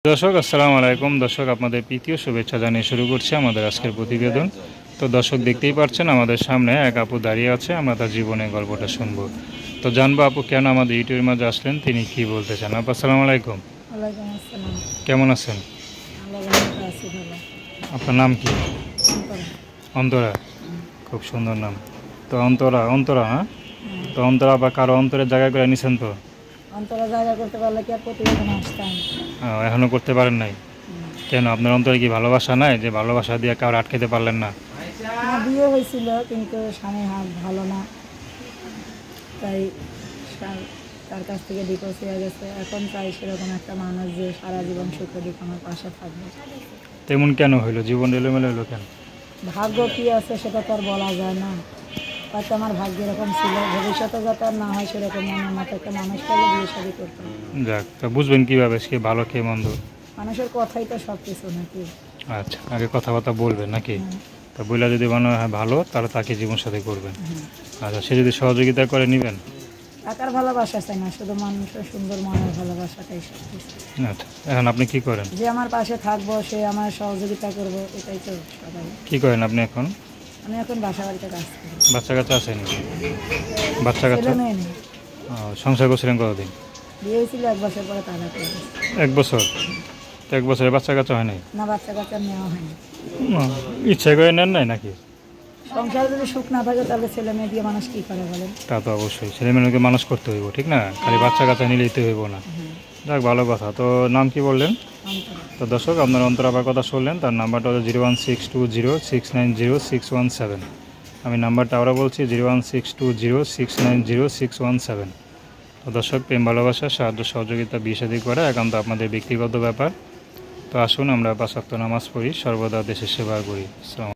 দর্শক আসসালামু আলাইকুম। দর্শক আপনাদের প্রীতীয় শুভেচ্ছা জানিয়ে শুরু করছি আমাদের আজকের প্রতিবেদন। তো দর্শক দেখতেই পাচ্ছেন আমাদের সামনে এক আপু দাঁড়িয়ে আছে, আমরা তার জীবনের গল্পটা শুনবো। তো জানবো আপু কেন আমাদের ইউটিউবের মাঝে আসলেন, তিনি কি বলতে চান। আপু আসসালামু আলাইকুম। ওয়ালাইকুম আসসালাম। কেমন আছেন? আল্লাহ রহমতে আছি ভালো। আপনার নাম কি? অন্তরা। অন্তরা, খুব সুন্দর নাম। তো অন্তরা অন্তরা না, হুম। তো অন্তরা বা কারো অন্তরের জায়গা করে নিছেন তো? অন্তরা জায়গা করতে পারলে কি আর প্রতিবেদন আসতাম? এখনও করতে পারেন নাই কেন? আপনার অন্তরে কি ভালোবাসা নাই যে ভালোবাসা দিয়ে কারো আটকাতে পারলেন না? না, বিয়ে হয়েছিল কিন্তু স্বামী ভালো না, তাই তার কাছ থেকে ডিভোর্স হয়ে গেছে। এখন চাই সেরকম একটা মানুষ যে সারা জীবন সুখে দুঃখে আমার পাশে থাকবে। তেমন কেন হইলো? জীবন এলোমেলো হইলো কেন? ভাগ্য কি আছে সেটা তো আর বলা যায় না। হয়তো আমার ভাগ্য এরকম ছিল, ভবিষ্যতে যাতে আর না হয় সেরকম মনের মতো একটা মানুষ পেলে বিয়ে শাদী করতাম। যাক, তা বুঝবেন কীভাবে কে ভালো কে মন্দ? মানুষের কথাই তো সব কিছু নাকি? আচ্ছা, আগে কথাবার্তা বলবেন নাকি? হুম, তা বইলা যদি মনে হয় ভালো, তাহলে তাকে জীবনসাথী করবেন। হুম। আচ্ছা, সে যদি সহযোগিতা করে নেবেন। টাকার ভালোবাসা চাই না, শুধু মানুষের সুন্দর মনের ভালোবাসাটাই সব কিছু। আচ্ছা, এখন আপনি কি করেন? যে আমার পাশে থাকবো, সে আমার সহযোগিতা করবো, এটাই তো সবাই। কি করেন আপনি এখন? আমি এখন বাসা বাড়িতে কাজ করি। বাচ্চা কাচ্চা আছেন? বাচ্চা কাচ্চা? ছেলে মেয়ে নেই। সংসার করছিলেন কতদিন? বিয়ে হয়েছিল 1 বছর পরে তারা করে গেছে। 1 বছর? তো 1 বছরে বাচ্চা কাচ্চা হয় নাই? না, বাচ্চা কাচ্চা নেওয়া হয়নি। ইচ্ছা করে নেন নাই নাকি? সংসারে যদি সুখ না থাকে তাহলে ছেলে মেয়ে দিয়ে মানুষ কী করে বলেন? তা তো অবশ্যই, ছেলে মেয়েকে মানুষ করতে হইব, ঠিক না? খালি বাচ্চা কাচ্চা নিলেই তো হইব না। যাক, ভালো কথা। তো নাম কি বললেন? অন্তরা। তো দর্শক, আপনার অন্তরাবার কথা শুনলেন, তার নাম্বারটা হলো 01620690697। আমি নাম্বারটা আবার বলছি 01620690617। তো দর্শক, প্রেম ভালোবাসা সাহায্য সহযোগিতা বিয়ে শাদী করা একান্ত আপনাদের ব্যক্তিগত ব্যাপার। তো আসুন আমরা 5 ওয়াক্ত নামাজ পড়ি, সর্বদা দেশের সেবা করি। আসসালামু আলাইকুম।